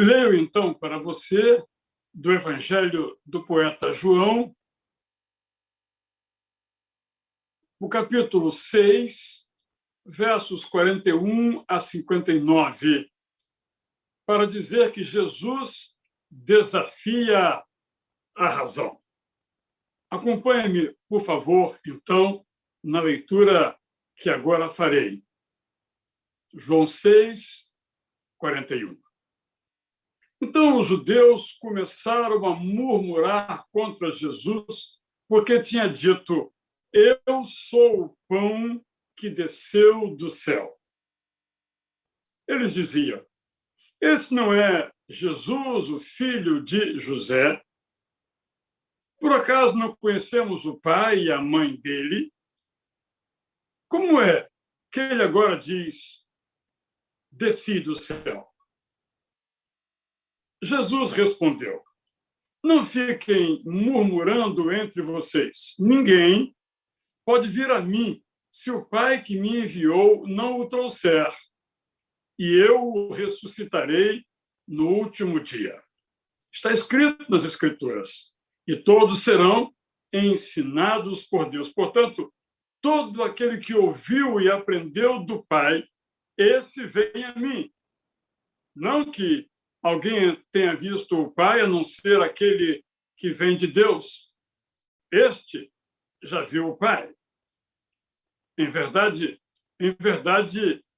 Leio, então, para você, do Evangelho do poeta João, o capítulo 6, versos 41 a 59, para dizer que Jesus desafia a razão. Acompanhe-me, por favor, então, na leitura que agora farei. João 6, 41. Então os judeus começaram a murmurar contra Jesus, porque tinha dito: eu sou o pão que desceu do céu. Eles diziam: esse não é Jesus, o filho de José? Por acaso não conhecemos o pai e a mãe dele? Como é que ele agora diz: desci do céu? Jesus respondeu: não fiquem murmurando entre vocês. Ninguém pode vir a mim se o Pai que me enviou não o trouxer, e eu o ressuscitarei no último dia. Está escrito nas Escrituras, e todos serão ensinados por Deus. Portanto, todo aquele que ouviu e aprendeu do Pai, esse vem a mim. Não que alguém tenha visto o Pai, a não ser aquele que vem de Deus. Este já viu o Pai. Em verdade,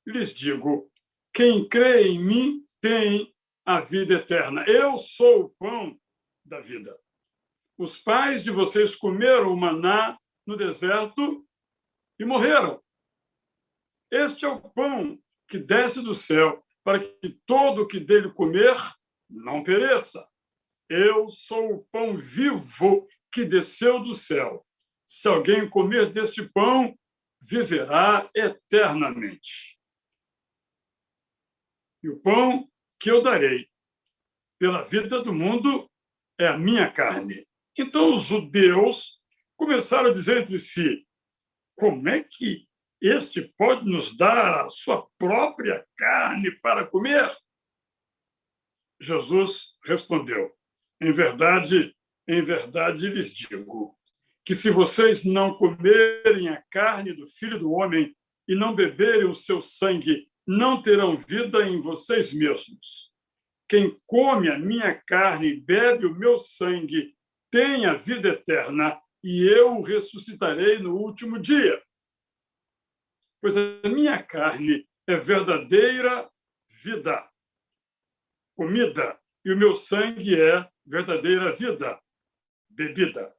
lhes digo, quem crê em mim tem a vida eterna. Eu sou o pão da vida. Os pais de vocês comeram o maná no deserto e morreram. Este é o pão que desce do céu, para que todo o que dele comer não pereça. Eu sou o pão vivo que desceu do céu. Se alguém comer deste pão, viverá eternamente. E o pão que eu darei pela vida do mundo é a minha carne. Então os judeus começaram a dizer entre si: como é que este pode nos dar a sua própria carne para comer? Jesus respondeu: em verdade lhes digo que se vocês não comerem a carne do Filho do Homem e não beberem o seu sangue, não terão vida em vocês mesmos. Quem come a minha carne e bebe o meu sangue tem a vida eterna, e eu o ressuscitarei no último dia. Pois a minha carne é verdadeira vida, comida, e o meu sangue é verdadeira vida, bebida.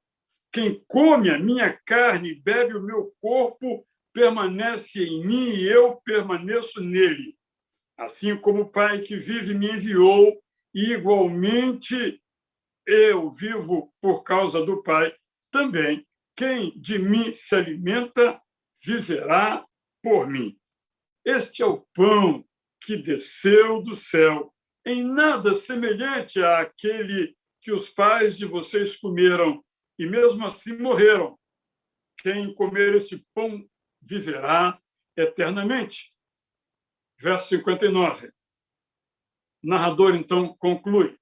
Quem come a minha carne e bebe o meu corpo permanece em mim e eu permaneço nele. Assim como o Pai que vive me enviou, e igualmente eu vivo por causa do Pai, também quem de mim se alimenta viverá por mim. Este é o pão que desceu do céu, em nada semelhante àquele que os pais de vocês comeram, e mesmo assim morreram. Quem comer esse pão viverá eternamente. Verso 59. O narrador, então, conclui: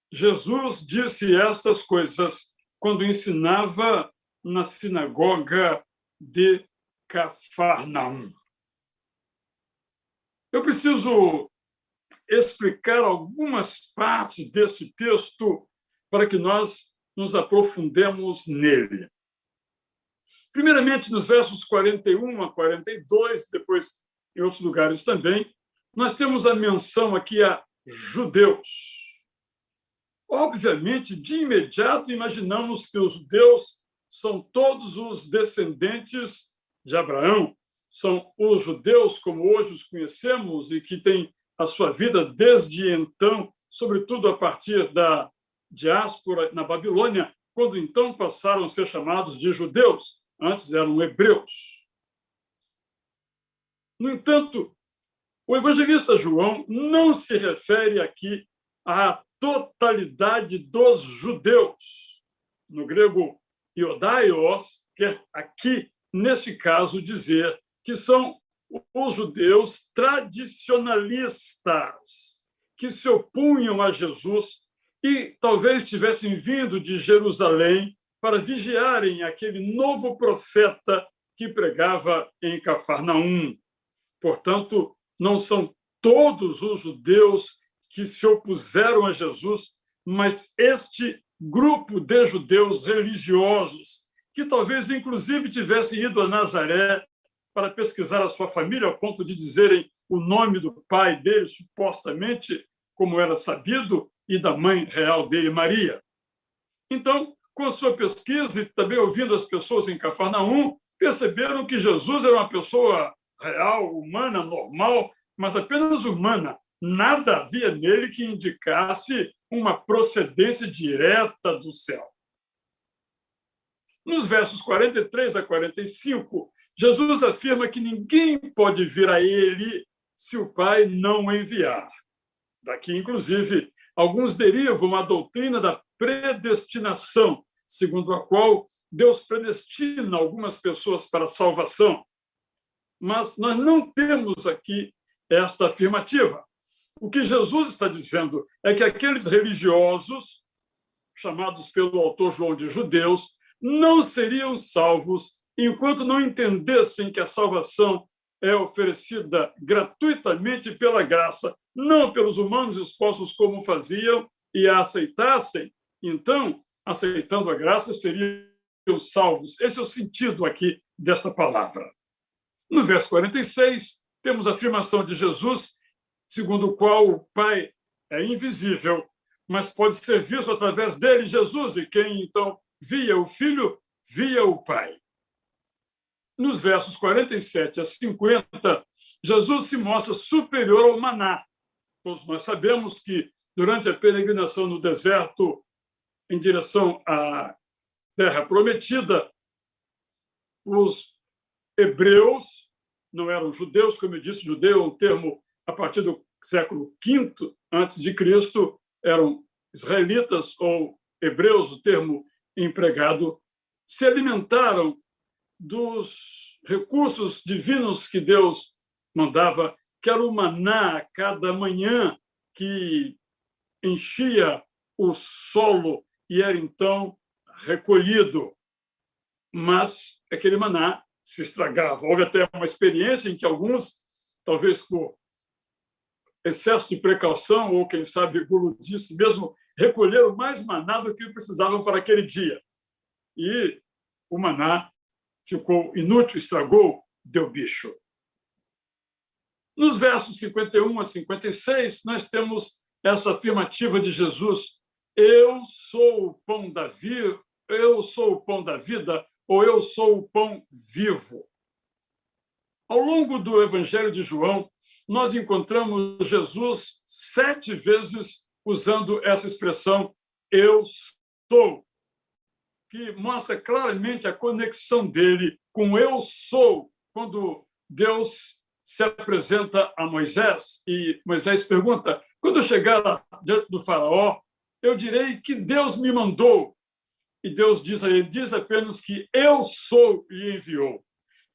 Jesus disse estas coisas quando ensinava na sinagoga de Cafarnaum. Eu preciso explicar algumas partes deste texto para que nós nos aprofundemos nele. Primeiramente, nos versos 41 a 42, depois em outros lugares também, nós temos a menção aqui a judeus. Obviamente, de imediato, imaginamos que os judeus são todos os descendentes de Abraão, são os judeus como hoje os conhecemos e que têm a sua vida desde então, sobretudo a partir da diáspora na Babilônia, quando então passaram a ser chamados de judeus, antes eram hebreus. No entanto, o evangelista João não se refere aqui à totalidade dos judeus. No grego, iodaios, quer aqui, neste caso, dizer que são os judeus tradicionalistas, que se opunham a Jesus e talvez tivessem vindo de Jerusalém para vigiarem aquele novo profeta que pregava em Cafarnaum. Portanto, não são todos os judeus que se opuseram a Jesus, mas este grupo de judeus religiosos, que talvez, inclusive, tivessem ido a Nazaré para pesquisar a sua família, ao ponto de dizerem o nome do pai dele, supostamente, como era sabido, e da mãe real dele, Maria. Então, com a sua pesquisa e também ouvindo as pessoas em Cafarnaum, perceberam que Jesus era uma pessoa real, humana, normal, mas apenas humana. Nada havia nele que indicasse uma procedência direta do céu. Nos versos 43 a 45, Jesus afirma que ninguém pode vir a ele se o Pai não o enviar. Daqui, inclusive, alguns derivam a doutrina da predestinação, segundo a qual Deus predestina algumas pessoas para a salvação. Mas nós não temos aqui esta afirmativa. O que Jesus está dizendo é que aqueles religiosos, chamados pelo autor João de judeus, não seriam salvos enquanto não entendessem que a salvação é oferecida gratuitamente pela graça, não pelos humanos esforços como faziam, e a aceitassem. Então, aceitando a graça, seriam salvos. Esse é o sentido aqui desta palavra. No verso 46, temos a afirmação de Jesus, segundo o qual o Pai é invisível, mas pode ser visto através dele, Jesus, e quem então via o Filho, via o Pai. Nos versos 47 a 50, Jesus se mostra superior ao maná. Todos nós sabemos que, durante a peregrinação no deserto, em direção à Terra Prometida, os hebreus, não eram judeus, como eu disse, judeu é um termo a partir do século V a.C., eram israelitas ou hebreus, o termo empregado, se alimentaram dos recursos divinos que Deus mandava, que era o maná a cada manhã, que enchia o solo e era então recolhido. Mas aquele maná se estragava. Houve até uma experiência em que alguns, talvez por excesso de precaução ou, quem sabe, guludice mesmo, recolheram mais maná do que precisavam para aquele dia. E o maná ficou inútil, estragou, deu bicho. Nos versos 51 a 56, nós temos essa afirmativa de Jesus: eu sou o pão da vida, eu sou o pão da vida, ou eu sou o pão vivo. Ao longo do Evangelho de João, nós encontramos Jesus 7 vezes usando essa expressão, eu sou, que mostra claramente a conexão dele com eu sou, quando Deus se apresenta a Moisés e Moisés pergunta, quando eu chegar lá diante do faraó, eu direi que Deus me mandou. E Deus diz a ele, diz apenas que eu sou e enviou.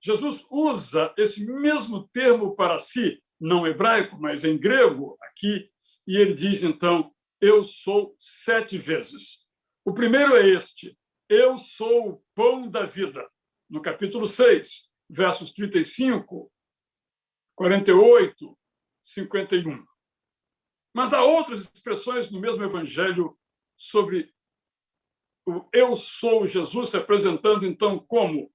Jesus usa esse mesmo termo para si, não hebraico, mas em grego, aqui, e ele diz, então, eu sou 7 vezes. O primeiro é este, eu sou o pão da vida, no capítulo 6, versos 35, 48, 51. Mas há outras expressões no mesmo evangelho sobre o eu sou Jesus se apresentando, então, como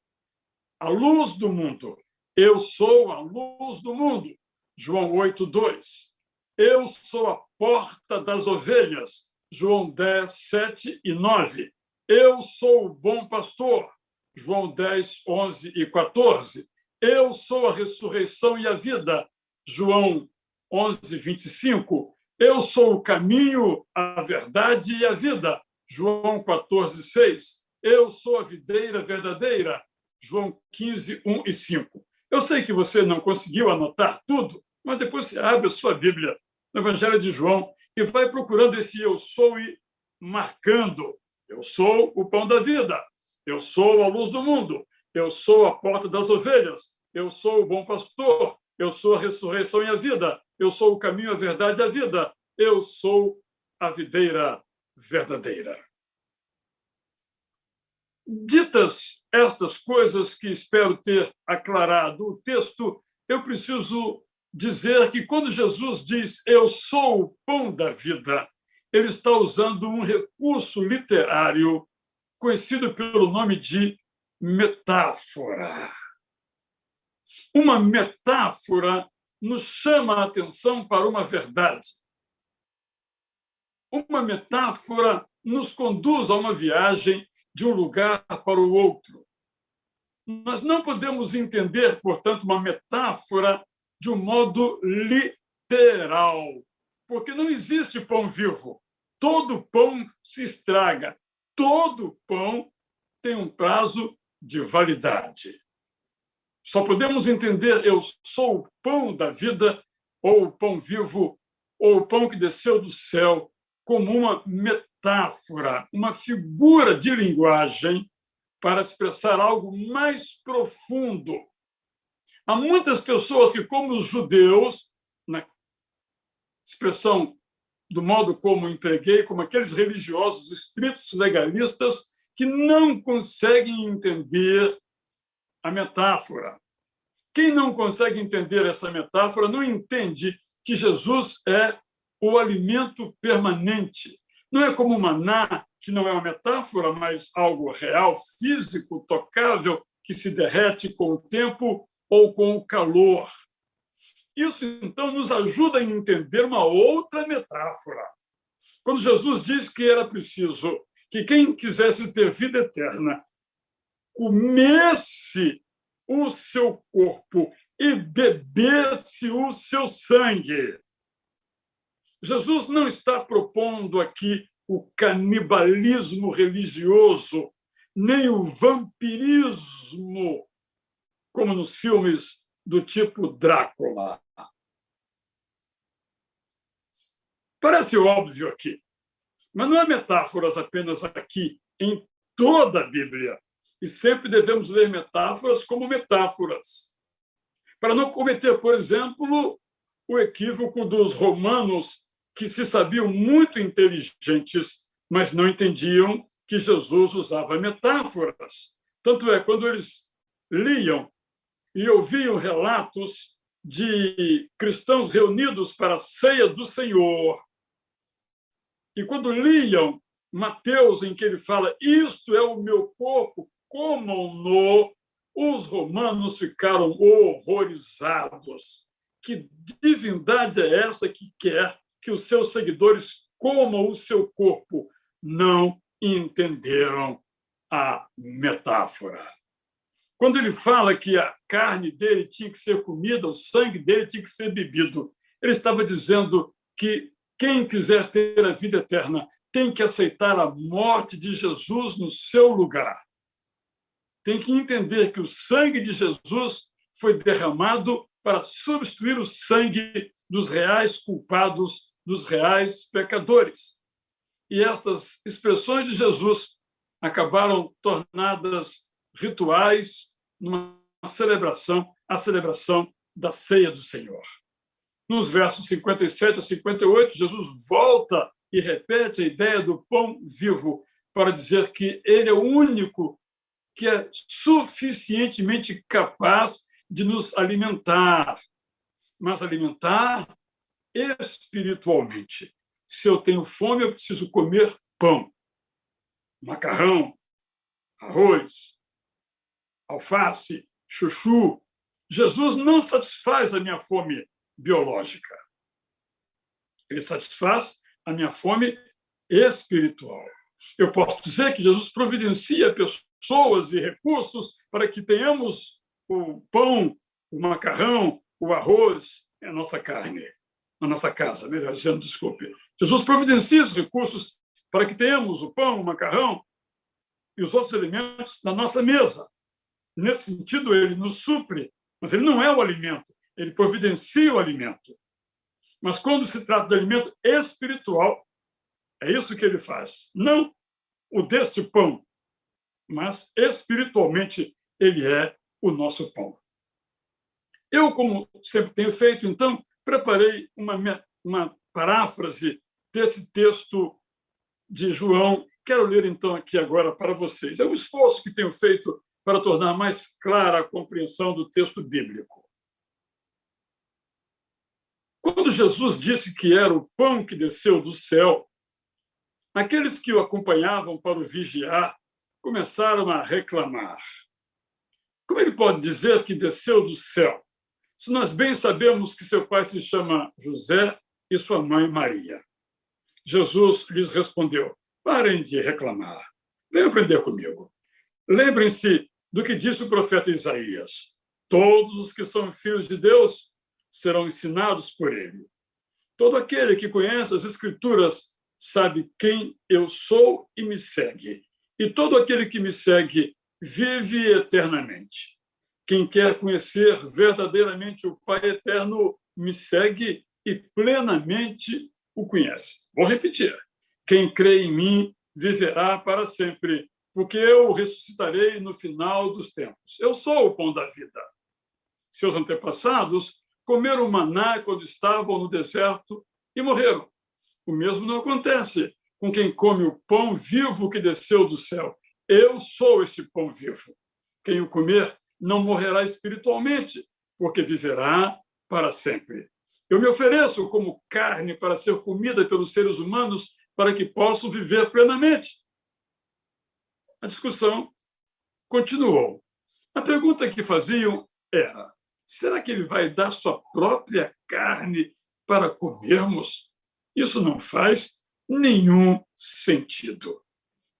a luz do mundo. Eu sou a luz do mundo. João 8:2. Eu sou a porta das ovelhas. João 10:7 e 9. Eu sou o bom pastor. João 10:11 e 14. Eu sou a ressurreição e a vida. João 11:25. Eu sou o caminho, a verdade e a vida. João 14:6. Eu sou a videira verdadeira. João 15:1 e 5. Eu sei que você não conseguiu anotar tudo, mas depois você abre a sua Bíblia no Evangelho de João e vai procurando esse eu sou e marcando. Eu sou o pão da vida. Eu sou a luz do mundo. Eu sou a porta das ovelhas. Eu sou o bom pastor. Eu sou a ressurreição e a vida. Eu sou o caminho, a verdade e a vida. eu sou a videira verdadeira. Ditas estas coisas que espero ter aclarado o texto, eu preciso dizer que quando Jesus diz eu sou o pão da vida, ele está usando um recurso literário conhecido pelo nome de metáfora. Uma metáfora nos chama a atenção para uma verdade. Uma metáfora nos conduz a uma viagem de um lugar para o outro. Nós não podemos entender, portanto, uma metáfora de um modo literal, porque não existe pão vivo. Todo pão se estraga, todo pão tem um prazo de validade. Só podemos entender eu sou o pão da vida, ou o pão vivo, ou o pão que desceu do céu, como uma metáfora, uma figura de linguagem para expressar algo mais profundo. Há muitas pessoas que, como os judeus, na expressão do modo como empreguei, como aqueles religiosos estritos legalistas, que não conseguem entender a metáfora. Quem não consegue entender essa metáfora não entende que Jesus é o alimento permanente. Não é como o maná, que não é uma metáfora, mas algo real, físico, tocável, que se derrete com o tempo ou com o calor. Isso, então, nos ajuda a entender uma outra metáfora. Quando Jesus diz que era preciso que quem quisesse ter vida eterna comesse o seu corpo e bebesse o seu sangue. Jesus não está propondo aqui o canibalismo religioso, nem o vampirismo, como nos filmes do tipo Drácula. Parece óbvio aqui, mas não há metáforas apenas aqui, em toda a Bíblia. E sempre devemos ler metáforas como metáforas, para não cometer, por exemplo, o equívoco dos romanos, que se sabiam muito inteligentes, mas não entendiam que Jesus usava metáforas. Tanto é, quando eles liam e ouviam relatos de cristãos reunidos para a ceia do Senhor, e quando liam Mateus, em que ele fala, isto é o meu corpo, comam-no, os romanos ficaram horrorizados. Que divindade é essa que quer que os seus seguidores comam o seu corpo? Não entenderam a metáfora. Quando ele fala que a carne dele tinha que ser comida, o sangue dele tinha que ser bebido, ele estava dizendo que quem quiser ter a vida eterna tem que aceitar a morte de Jesus no seu lugar. Tem que entender que o sangue de Jesus foi derramado para substituir o sangue dos reais culpados, dos reais pecadores. E essas expressões de Jesus acabaram tornadas rituais numa celebração, a celebração da ceia do Senhor. Nos versos 57 a 58, Jesus volta e repete a ideia do pão vivo para dizer que ele é o único que é suficientemente capaz de nos alimentar, mas alimentar espiritualmente. Se eu tenho fome, eu preciso comer pão, macarrão, arroz, alface, chuchu. Jesus não satisfaz a minha fome biológica. Ele satisfaz a minha fome espiritual. Eu posso dizer que Jesus providencia pessoas e recursos para que tenhamos o pão, o macarrão, o arroz, a nossa carne, na nossa casa, melhor dizendo, desculpe. Jesus providencia os recursos para que tenhamos o pão, o macarrão e os outros alimentos na nossa mesa. Nesse sentido, ele nos supre, mas ele não é o alimento, ele providencia o alimento. Mas quando se trata de alimento espiritual, é isso que ele faz. Não o deste pão, mas espiritualmente ele é o nosso pão. Eu, como sempre tenho feito, então, preparei uma paráfrase desse texto de João. Quero ler, então, aqui agora para vocês. É um esforço que tenho feito para tornar mais clara a compreensão do texto bíblico. Quando Jesus disse que era o pão que desceu do céu, aqueles que o acompanhavam para o vigiar começaram a reclamar. Como ele pode dizer que desceu do céu, se nós bem sabemos que seu pai se chama José e sua mãe Maria? Jesus lhes respondeu: parem de reclamar. Venham aprender comigo. Lembrem-se do que disse o profeta Isaías: todos os que são filhos de Deus serão ensinados por ele. Todo aquele que conhece as Escrituras sabe quem eu sou e me segue. E todo aquele que me segue vive eternamente. Quem quer conhecer verdadeiramente o Pai eterno me segue e plenamente o conhece. Vou repetir. Quem crê em mim viverá para sempre, porque eu o ressuscitarei no final dos tempos. Eu sou o pão da vida. Seus antepassados comeram maná quando estavam no deserto e morreram. O mesmo não acontece com quem come o pão vivo que desceu do céu. Eu sou esse pão vivo. Quem o comer não morrerá espiritualmente, porque viverá para sempre. Eu me ofereço como carne para ser comida pelos seres humanos para que possam viver plenamente. A discussão continuou. A pergunta que faziam era: será que ele vai dar sua própria carne para comermos? Isso não faz nenhum sentido.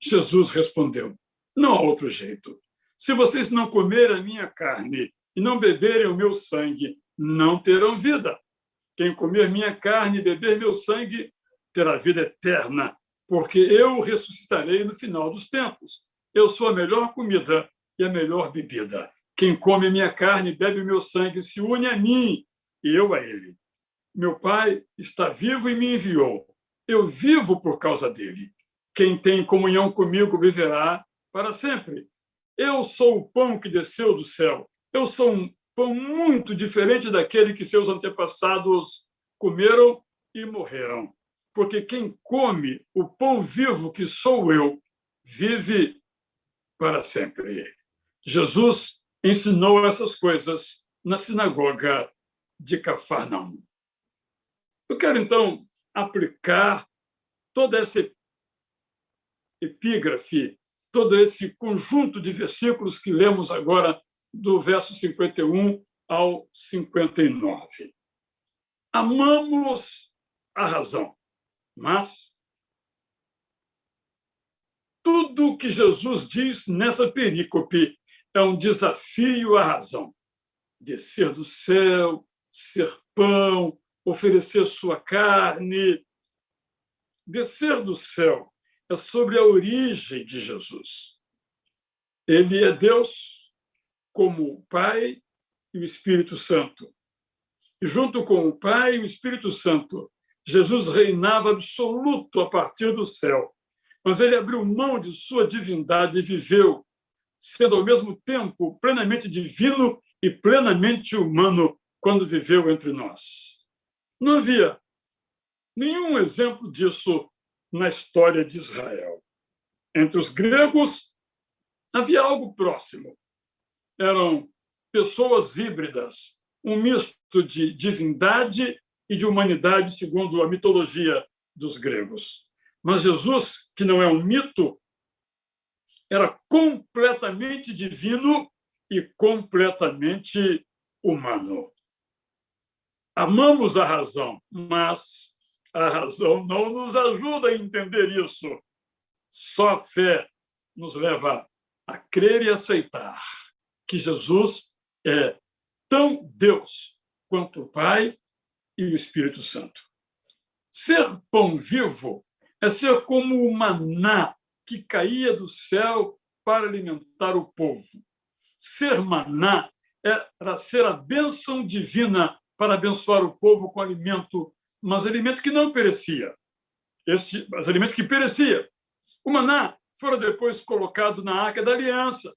Jesus respondeu: não há outro jeito. Se vocês não comerem a minha carne e não beberem o meu sangue, não terão vida. Quem comer minha carne e beber meu sangue terá vida eterna, porque eu o ressuscitarei no final dos tempos. Eu sou a melhor comida e a melhor bebida. Quem come minha carne e bebe meu sangue se une a mim e eu a ele. Meu Pai está vivo e me enviou. Eu vivo por causa dele. Quem tem comunhão comigo viverá para sempre. Eu sou o pão que desceu do céu. Eu sou um pão muito diferente daquele que seus antepassados comeram e morreram. Porque quem come o pão vivo que sou eu, vive para sempre. Jesus ensinou essas coisas na sinagoga de Cafarnaum. Eu quero, então, aplicar toda essa epígrafe, todo esse conjunto de versículos que lemos agora, do verso 51 ao 59. Amamos a razão, mas tudo que Jesus diz nessa perícope é um desafio à razão. Descer do céu, ser pão, oferecer sua carne. Descer do céu é sobre a origem de Jesus. Ele é Deus, como o Pai e o Espírito Santo. E junto com o Pai e o Espírito Santo, Jesus reinava absoluto a partir do céu. Mas ele abriu mão de sua divindade e viveu, sendo ao mesmo tempo plenamente divino e plenamente humano quando viveu entre nós. Não havia nenhum exemplo disso na história de Israel. Entre os gregos, havia algo próximo. Eram pessoas híbridas, um misto de divindade e de humanidade, segundo a mitologia dos gregos. Mas Jesus, que não é um mito, era completamente divino e completamente humano. Amamos a razão, mas a razão não nos ajuda a entender isso. Só a fé nos leva a crer e aceitar que Jesus é tão Deus quanto o Pai e o Espírito Santo. Ser pão vivo é ser como o maná que caía do céu para alimentar o povo. Ser maná era ser a bênção divina para abençoar o povo com alimento, mas alimento que não perecia. Mas alimento que perecia. O maná fora depois colocado na Arca da Aliança,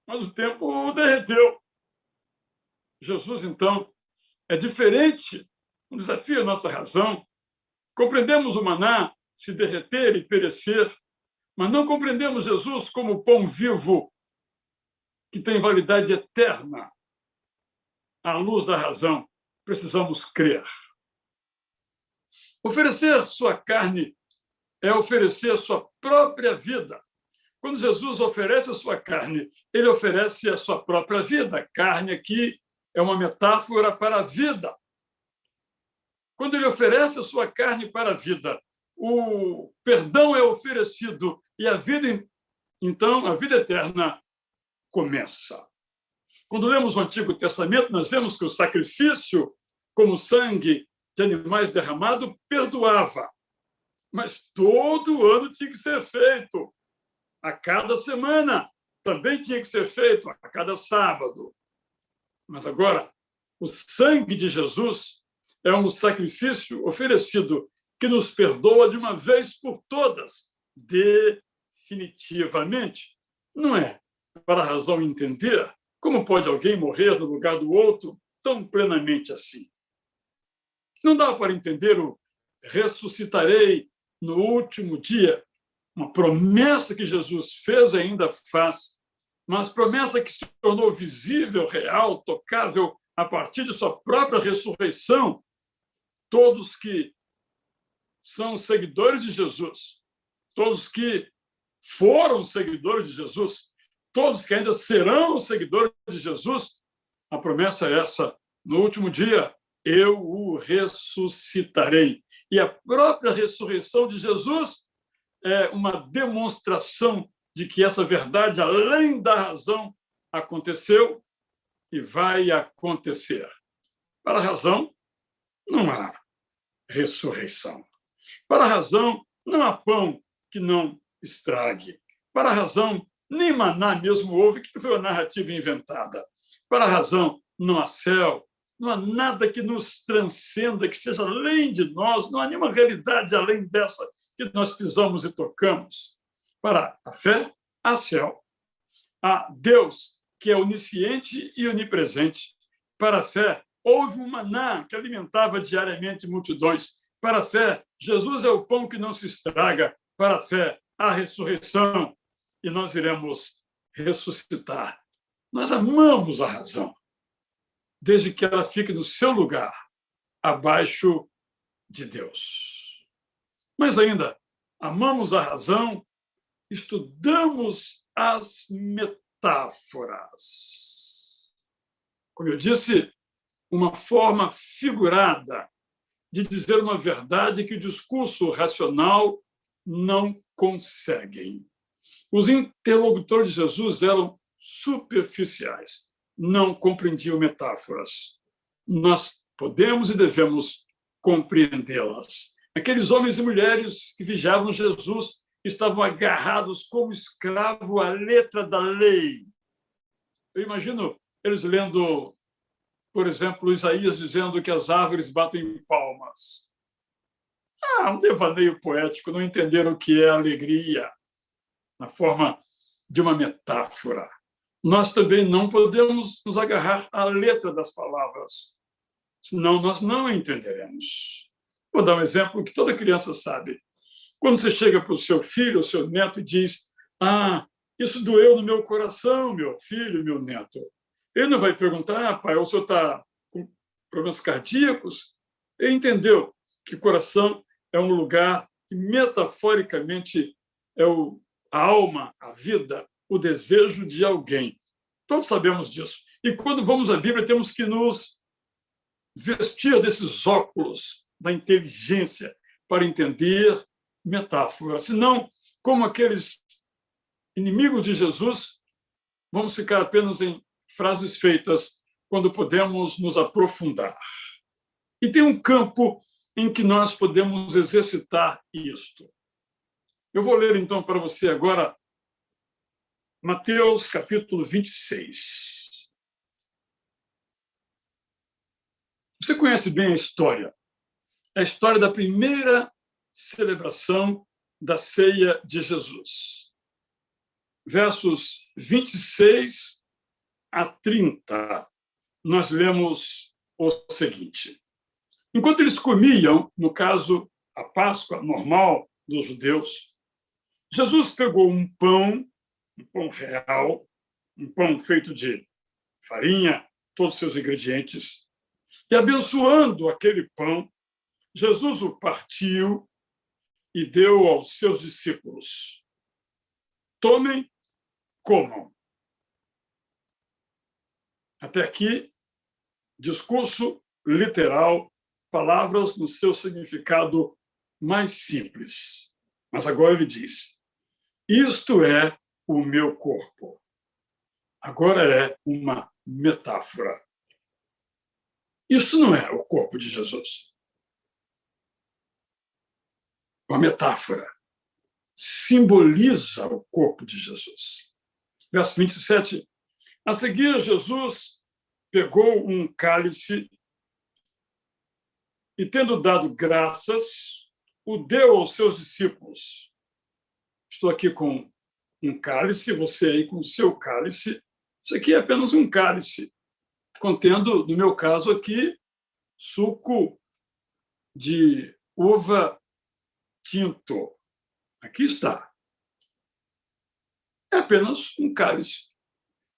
mas o tempo derreteu. Jesus, então, é diferente, um desafio à nossa razão, Compreendemos o maná se derreter e perecer, mas não compreendemos Jesus como pão vivo que tem validade eterna. À luz da razão, precisamos crer. Oferecer sua carne é oferecer sua própria vida. Quando Jesus oferece a sua carne, ele oferece a sua própria vida. Carne aqui é uma metáfora para a vida. Quando ele oferece a sua carne para a vida, o perdão é oferecido e a vida, então, a vida eterna começa. Quando lemos o Antigo Testamento, nós vemos que o sacrifício, como sangue de animais derramado, perdoava. Mas todo ano tinha que ser feito. A cada semana também tinha que ser feito, a cada sábado. Mas agora, o sangue de Jesus é um sacrifício oferecido que nos perdoa de uma vez por todas, definitivamente. Não é para a razão entender como pode alguém morrer no lugar do outro tão plenamente assim. Não dá para entender o ressuscitarei no último dia, uma promessa que Jesus fez e ainda faz, mas promessa que se tornou visível, real, tocável a partir de sua própria ressurreição. Todos que são seguidores de Jesus, todos que foram seguidores de Jesus, todos que ainda serão seguidores de Jesus, a promessa é essa: no último dia eu o ressuscitarei. E a própria ressurreição de Jesus é uma demonstração de que essa verdade, além da razão, aconteceu e vai acontecer. Para a razão, não há ressurreição. Para a razão, não há pão que não estrague. Para a razão, nem maná mesmo houve, que foi uma narrativa inventada. Para a razão, não há céu, não há nada que nos transcenda, que seja além de nós, não há nenhuma realidade além dessa que nós pisamos e tocamos. Para a fé, há céu. Há Deus, que é onisciente e onipresente. Para a fé, houve um maná que alimentava diariamente multidões. Para a fé, Jesus é o pão que não se estraga. Para a fé, há ressurreição e nós iremos ressuscitar. Nós amamos a razão, desde que ela fique no seu lugar, abaixo de Deus. Mas ainda, amamos a razão, estudamos as metáforas. Como eu disse, uma forma figurada de dizer uma verdade que o discurso racional não consegue. Os interlocutores de Jesus eram superficiais, não compreendiam metáforas. Nós podemos e devemos compreendê-las. Aqueles homens e mulheres que vigiavam Jesus estavam agarrados como escravo à letra da lei. Eu imagino eles lendo, por exemplo, Isaías dizendo que as árvores batem palmas. Um devaneio poético, não entenderam o que é alegria, na forma de uma metáfora. Nós também não podemos nos agarrar à letra das palavras, senão nós não entenderemos. Vou dar um exemplo que toda criança sabe. Quando você chega para o seu filho ou seu neto e diz: isso doeu no meu coração, meu filho, meu neto. Ele não vai perguntar: pai, o senhor está com problemas cardíacos? Ele entendeu que o coração é um lugar que, metaforicamente, é a alma, a vida, o desejo de alguém. Todos sabemos disso. E quando vamos à Bíblia, temos que nos vestir desses óculos da inteligência para entender metáforas. Senão, como aqueles inimigos de Jesus, vamos ficar apenas em frases feitas quando podemos nos aprofundar. E tem um campo em que nós podemos exercitar isto. Eu vou ler, então, para você agora Mateus, capítulo 26. Você conhece bem a história. É a história da primeira celebração da ceia de Jesus. Versos 26 a 30, nós lemos o seguinte. Enquanto eles comiam, no caso, a Páscoa normal dos judeus, Jesus pegou um pão real, um pão feito de farinha, todos os seus ingredientes, e abençoando aquele pão, Jesus o partiu e deu aos seus discípulos. Tomem, comam. Até aqui, discurso literal, palavras no seu significado mais simples. Mas agora ele diz: isto é o meu corpo. Agora é uma metáfora. Isto não é o corpo de Jesus. Uma metáfora. Simboliza o corpo de Jesus. Verso 27. A seguir, Jesus pegou um cálice e, tendo dado graças, o deu aos seus discípulos. Estou aqui com um cálice, você aí com o seu cálice. Isso aqui é apenas um cálice, contendo, no meu caso aqui, suco de uva tinto. Aqui está. É apenas um cálice.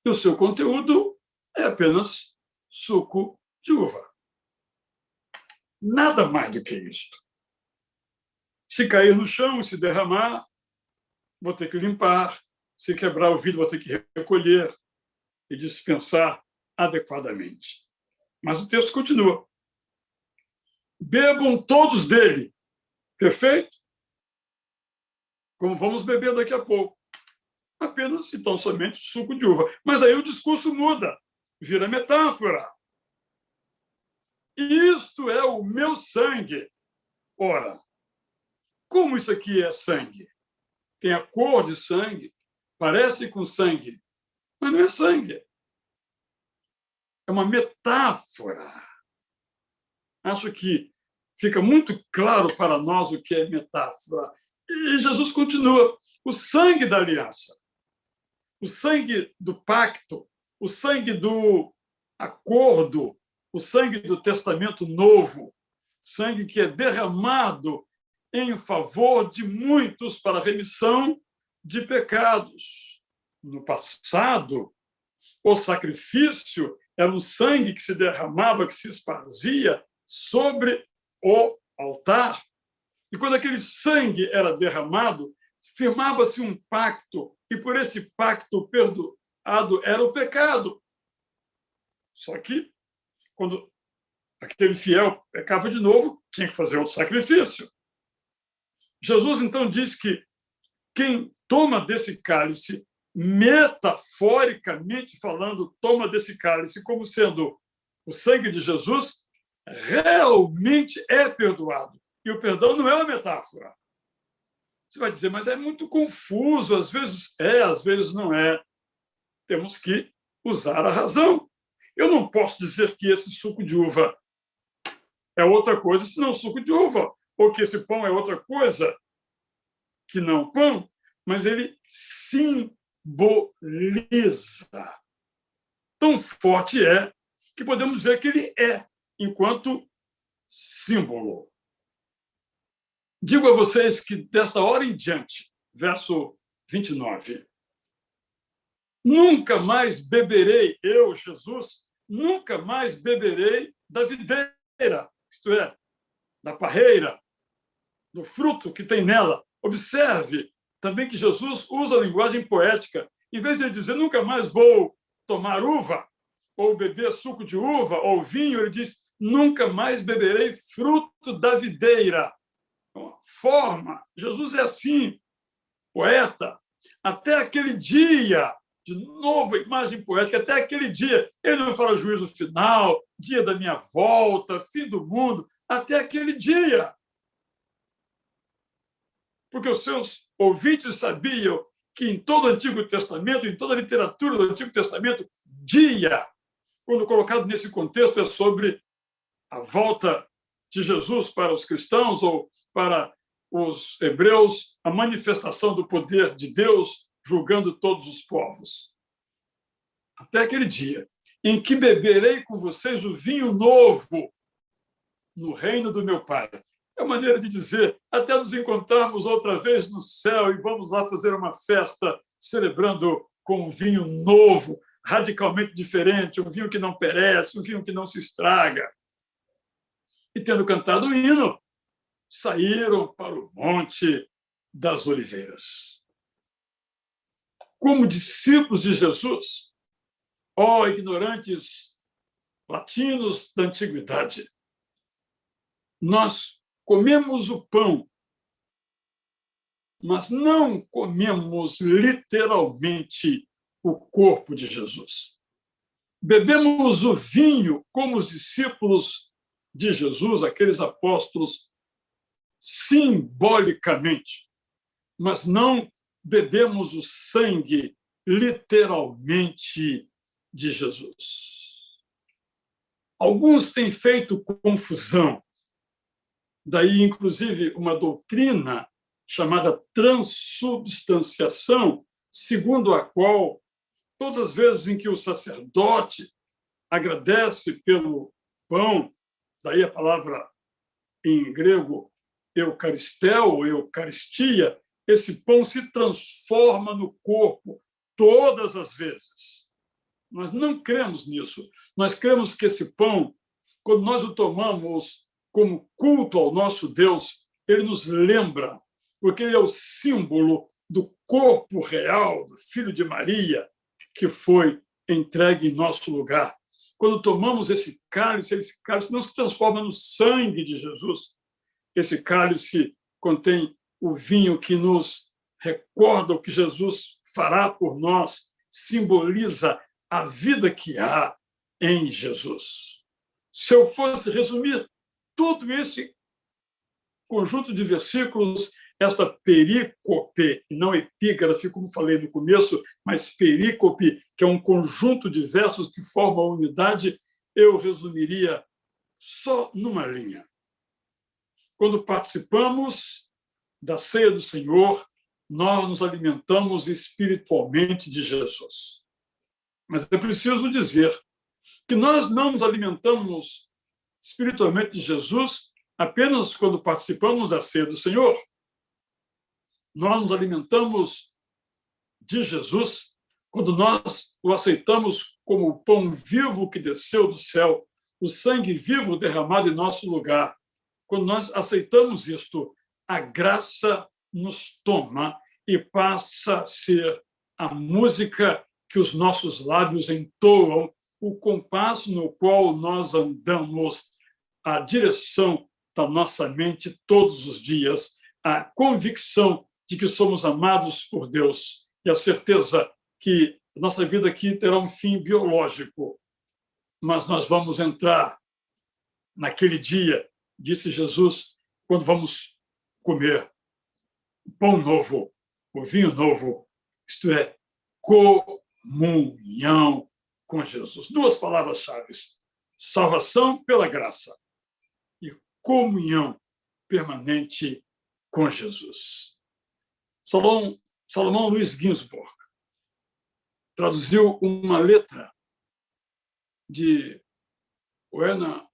E o seu conteúdo é apenas suco de uva. Nada mais do que isto. Se cair no chão e se derramar, vou ter que limpar. Se quebrar o vidro, vou ter que recolher e dispensar adequadamente. Mas o texto continua. Bebam todos dele. Perfeito? Como vamos beber daqui a pouco. Apenas, então, somente suco de uva. Mas aí o discurso muda. Vira metáfora. Isto é o meu sangue. Ora, como isso aqui é sangue? Tem a cor de sangue, parece com sangue, mas não é sangue. É uma metáfora. Acho que fica muito claro para nós o que é metáfora. E Jesus continua. O sangue da aliança, o sangue do pacto, o sangue do acordo, o sangue do testamento novo, sangue que é derramado em favor de muitos para a remissão de pecados. No passado, o sacrifício era um sangue que se derramava, que se espargia sobre o altar. E quando aquele sangue era derramado, firmava-se um pacto, e por esse pacto perdoado era o pecado. Só que, quando aquele fiel pecava de novo, tinha que fazer outro sacrifício. Jesus, então, diz que quem toma desse cálice, metaforicamente falando, toma desse cálice como sendo o sangue de Jesus, realmente é perdoado. E o perdão não é uma metáfora. Você vai dizer, mas é muito confuso, às vezes é, às vezes não é. Temos que usar a razão. Eu não posso dizer que esse suco de uva é outra coisa senão suco de uva, ou que esse pão é outra coisa que não pão, mas ele simboliza. Tão forte é que podemos dizer que ele é, enquanto símbolo. Digo a vocês que, desta hora em diante, verso 29, nunca mais beberei, eu, Jesus, nunca mais beberei da videira, isto é, da parreira, do fruto que tem nela. Observe também que Jesus usa a linguagem poética. Em vez de ele dizer nunca mais vou tomar uva, ou beber suco de uva, ou vinho, ele diz nunca mais beberei fruto da videira. Uma forma. Jesus é assim, poeta. Até aquele dia, de novo, a imagem poética, até aquele dia, ele não fala juízo final, dia da minha volta, fim do mundo, até aquele dia. Porque os seus ouvintes sabiam que em todo o Antigo Testamento, em toda a literatura do Antigo Testamento, dia, quando colocado nesse contexto, é sobre a volta de Jesus para os cristãos ou para os hebreus, a manifestação do poder de Deus julgando todos os povos. Até aquele dia em que beberei com vocês o vinho novo no reino do meu Pai. É a maneira de dizer, até nos encontrarmos outra vez no céu e vamos lá fazer uma festa celebrando com um vinho novo, radicalmente diferente, um vinho que não perece, um vinho que não se estraga. E tendo cantado o hino, saíram para o Monte das Oliveiras. Como discípulos de Jesus, ó ignorantes latinos da antiguidade, nós comemos o pão, mas não comemos literalmente o corpo de Jesus. Bebemos o vinho como os discípulos de Jesus, aqueles apóstolos, simbolicamente, mas não bebemos o sangue literalmente de Jesus. Alguns têm feito confusão, daí, inclusive, uma doutrina chamada transubstanciação, segundo a qual, todas as vezes em que o sacerdote agradece pelo pão, daí a palavra em grego eucaristel ou eucaristia, esse pão se transforma no corpo todas as vezes. Nós não cremos nisso. Nós cremos que esse pão, quando nós o tomamos como culto ao nosso Deus, ele nos lembra, porque ele é o símbolo do corpo real do Filho de Maria, que foi entregue em nosso lugar. Quando tomamos esse cálice não se transforma no sangue de Jesus. Esse cálice contém o vinho que nos recorda o que Jesus fará por nós, simboliza a vida que há em Jesus. Se eu fosse resumir tudo esse conjunto de versículos, esta perícope, não epígrafe, como falei no começo, mas perícope, que é um conjunto de versos que formam a unidade, eu resumiria só numa linha. Quando participamos da ceia do Senhor, nós nos alimentamos espiritualmente de Jesus. Mas é preciso dizer que nós não nos alimentamos espiritualmente de Jesus apenas quando participamos da ceia do Senhor. Nós nos alimentamos de Jesus quando nós o aceitamos como o pão vivo que desceu do céu, o sangue vivo derramado em nosso lugar. Quando nós aceitamos isto, a graça nos toma e passa a ser a música que os nossos lábios entoam, o compasso no qual nós andamos, a direção da nossa mente todos os dias, a convicção de que somos amados por Deus e a certeza que nossa vida aqui terá um fim biológico, mas nós vamos entrar naquele dia, disse Jesus, quando vamos comer o pão novo, o vinho novo, isto é, comunhão com Jesus. Duas palavras-chave: salvação pela graça e comunhão permanente com Jesus. Salomão Luiz Ginsburg traduziu uma letra de Werner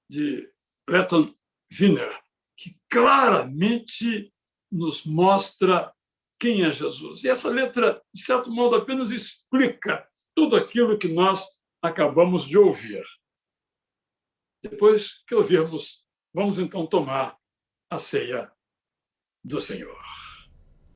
de Letton Wiener, que claramente nos mostra quem é Jesus. E essa letra, de certo modo, apenas explica tudo aquilo que nós acabamos de ouvir. Depois que ouvirmos, vamos então tomar a ceia do Senhor.